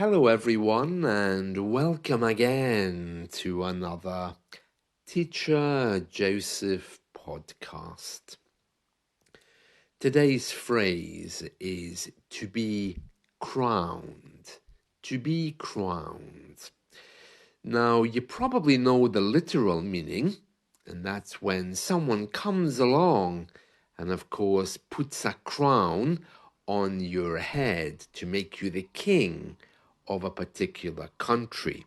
Hello, everyone, and welcome again to another Teacher Joseph podcast. Today's phrase is to be crowned. To be crowned. Now, you probably know the literal meaning, and that's when someone comes along and, of course, puts a crown on your head to make you the king of a particular country.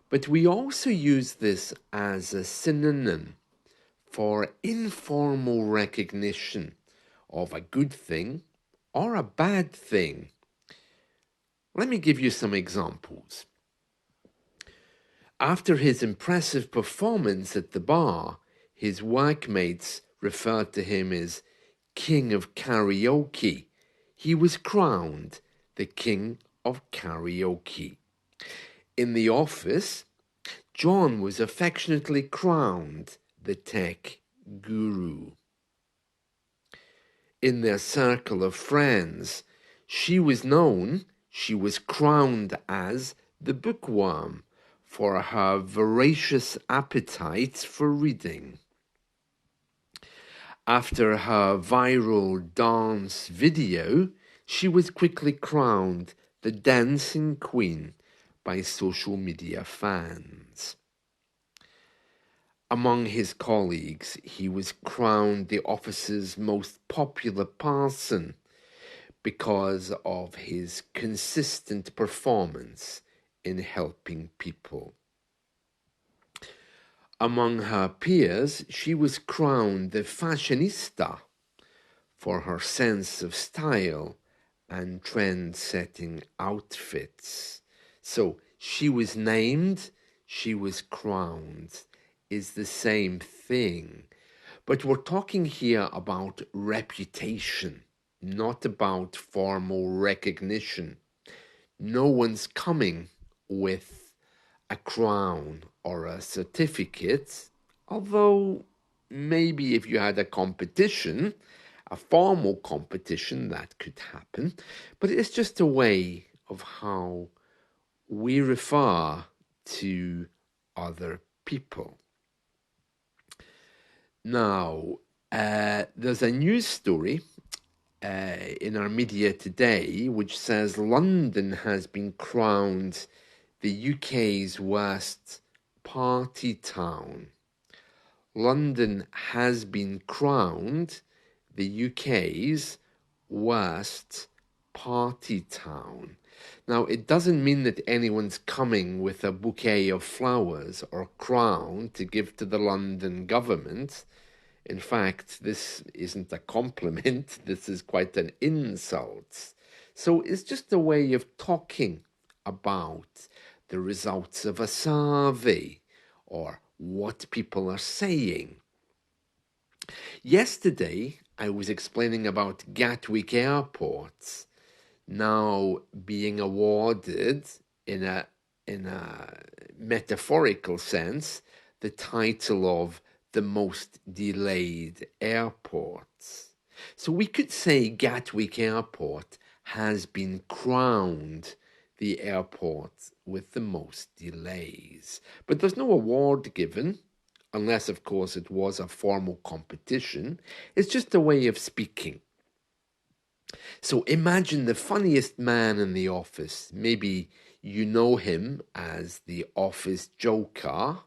But we also use this as a synonym for informal recognition of a good thing or a bad thing. Let me give you some examples. After his impressive performance at the bar, his workmates referred to him as King of Karaoke. He was crowned the King of Karaoke. In the office, John was affectionately crowned the tech guru. In their circle of friends, she was crowned as the bookworm for her voracious appetite for reading. After her viral dance video, she was quickly crowned the dancing queen by social media fans. Among his colleagues, he was crowned the office's most popular person because of his consistent performance in helping people. Among her peers, she was crowned the fashionista for her sense of style and trend-setting outfits. So she was named, she was crowned, is the same thing. But we're talking here about reputation, not about formal recognition. No one's coming with a crown or a certificate, although maybe if you had a competition, a formal competition, that could happen. But it's just a way of how we refer to other people. Now, there's a news story in our media today which says London has been crowned the UK's worst party town. London has been crowned the UK's worst party town. Now, it doesn't mean that anyone's coming with a bouquet of flowers or crown to give to the London government. In fact, this isn't a compliment, this is quite an insult. So it's just a way of talking about the results of a survey or what people are saying. Yesterday, I was explaining about Gatwick Airport now being awarded in a metaphorical sense the title of the most delayed airports. So we could say Gatwick Airport has been crowned the airport with the most delays. But there's no award given, unless, of course, it was a formal competition. It's just a way of speaking. So imagine the funniest man in the office. Maybe you know him as the office joker.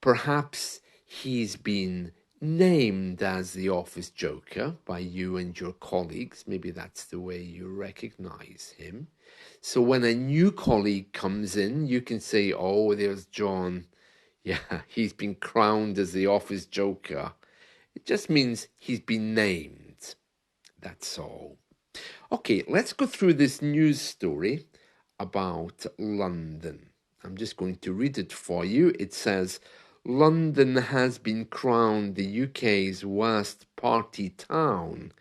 Perhaps he's been named as the office joker by you and your colleagues. Maybe that's the way you recognize him. So when a new colleague comes in, you can say, oh, there's John. Yeah, he's been crowned as the office joker. It just means he's been named. That's all. Okay, let's go through this news story about London. I'm just going to read it for you. It says, London has been crowned the UK's worst party town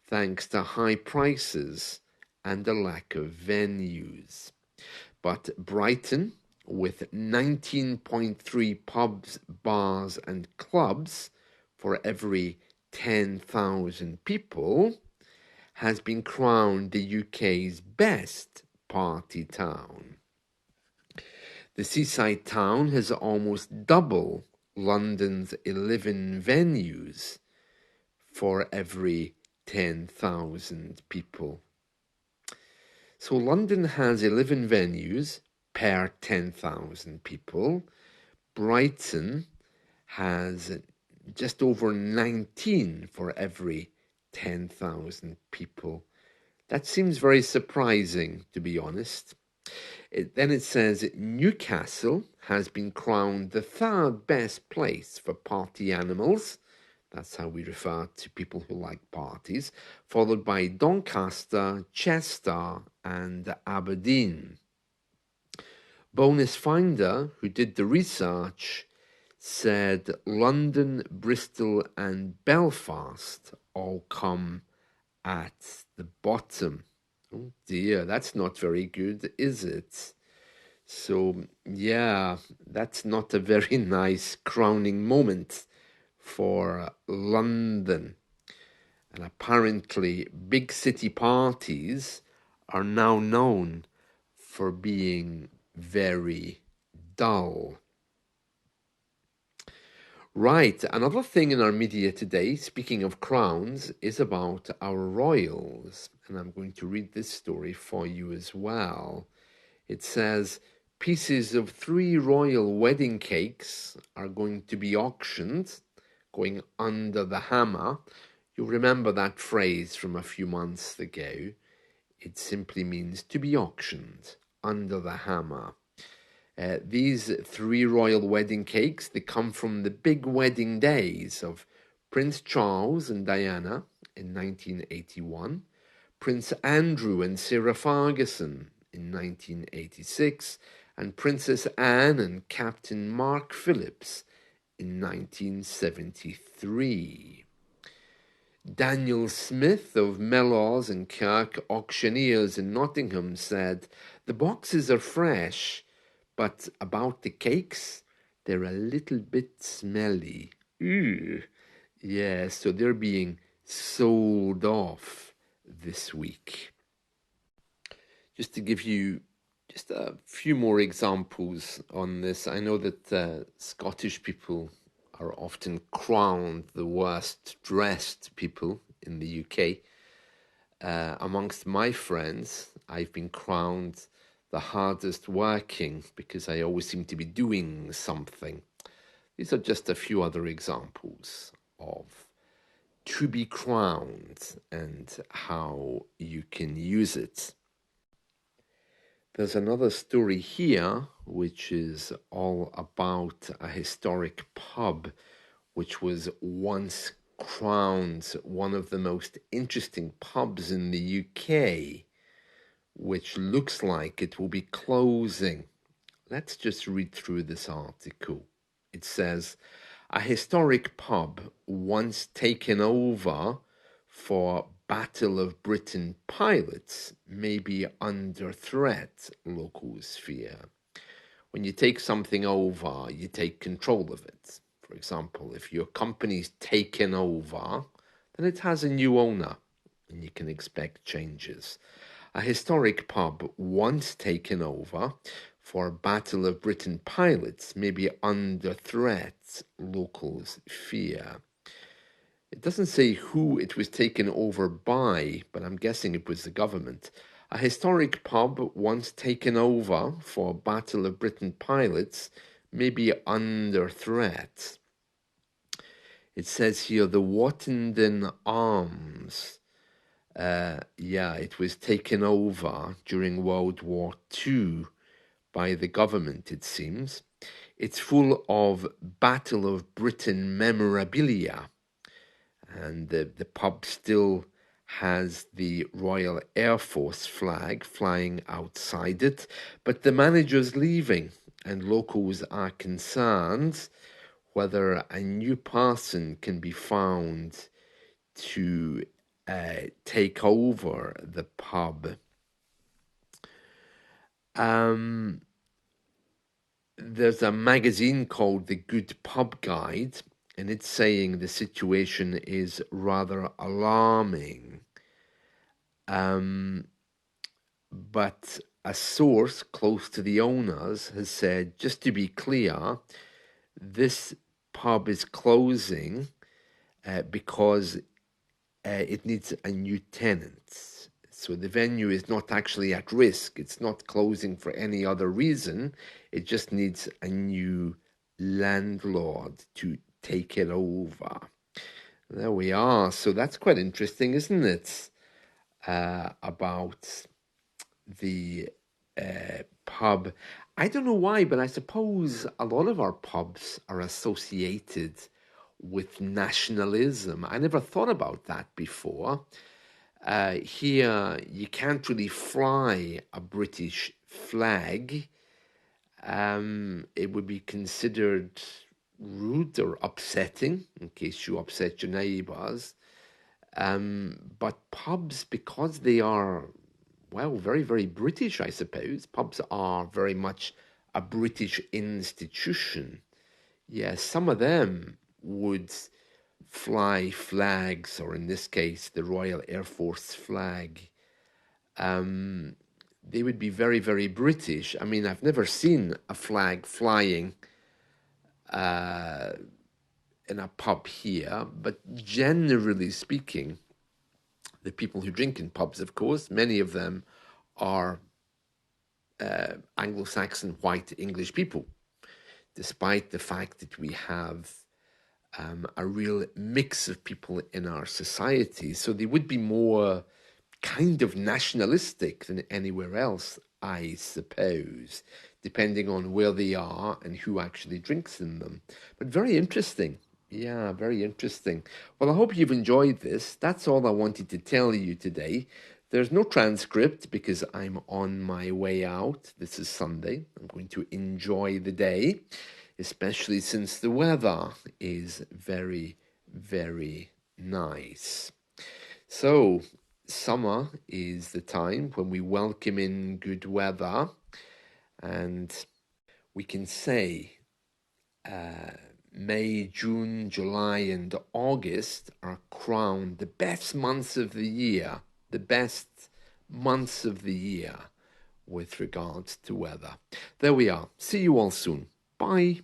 thanks to high prices and a lack of venues. But Brighton, with 19.3 pubs, bars and clubs for every 10,000 people, has been crowned the UK's best party town. The seaside town has almost double London's 11 venues for every 10,000 people. So London has 11 venues per 10,000 people. Brighton has just over 19 for every 10,000 people. That seems very surprising, to be honest. Then it says Newcastle has been crowned the third best place for party animals. That's how we refer to people who like parties, followed by Doncaster, Chester, and Aberdeen. Bonus Finder, who did the research, said London, Bristol, and Belfast all come at the bottom. Oh dear, that's not very good, is it? So, yeah, that's not a very nice crowning moment for London. And apparently, big city parties are now known for being very dull. Right, another thing in our media today, speaking of crowns, is about our royals. And I'm going to read this story for you as well. It says, pieces of 3 royal wedding cakes are going to be auctioned, going under the hammer. You'll remember that phrase from a few months ago. It simply means to be auctioned under the hammer. These 3 royal wedding cakes, they come from the big wedding days of Prince Charles and Diana in 1981, Prince Andrew and Sarah Ferguson in 1986, and Princess Anne and Captain Mark Phillips in 1973. Daniel Smith of Mellors and Kirk Auctioneers in Nottingham said, the boxes are fresh, but about the cakes, they're a little bit smelly. Ooh. Yeah, so they're being sold off this week. Just to give you just a few more examples on this, I know that Scottish people are often crowned the worst dressed people in the UK. Amongst my friends, I've been crowned the hardest working because I always seem to be doing something. These are just a few other examples of to be crowned and how you can use it. There's another story here which is all about a historic pub which was once crowned one of the most interesting pubs in the UK, which looks like it will be closing. Let's just read through this article. It says, a historic pub once taken over for Battle of Britain pilots may be under threat, locals fear. When you take something over, you take control of it. For example, if your company's taken over, then it has a new owner, and you can expect changes. A historic pub once taken over for Battle of Britain pilots may be under threat, locals fear. It doesn't say who it was taken over by, but I'm guessing it was the government. A historic pub once taken over for Battle of Britain pilots may be under threat. It says here the Wattenden Arms. It was taken over during World War II by the government, it seems. It's full of Battle of Britain memorabilia, and the pub still has the Royal Air Force flag flying outside it, but the manager's leaving, and locals are concerned whether a new person can be found to take over the pub. There's a magazine called The Good Pub Guide, and it's saying the situation is rather alarming. But a source close to the owners has said, just to be clear, this pub is closing because it needs a new tenant. So the venue is not actually at risk. It's not closing for any other reason. It just needs a new landlord to take it over. There we are. So that's quite interesting, isn't it? About the pub. I don't know why, but I suppose a lot of our pubs are associated with nationalism. I never thought about that before. Here, you can't really fly a British flag. It would be considered rude or upsetting in case you upset your neighbours. But pubs, because they are, well, very, very British, I suppose, pubs are very much a British institution. Yes, some of them would fly flags, or in this case, the Royal Air Force flag. They would be very, very British. I mean, I've never seen a flag flying in a pub here, but generally speaking, the people who drink in pubs, of course, many of them are Anglo-Saxon white English people, despite the fact that we have a real mix of people in our society. So they would be more kind of nationalistic than anywhere else, I suppose, depending on where they are and who actually drinks in them. But very interesting. Yeah, very interesting. Well, I hope you've enjoyed this. That's all I wanted to tell you today. There's no transcript because I'm on my way out. This is Sunday. I'm going to enjoy the day, especially since the weather is very, very nice. So, summer is the time when we welcome in good weather, and we can say May, June, July, and August are crowned the best months of the year, the best months of the year with regards to weather. There we are. See you all soon. Bye.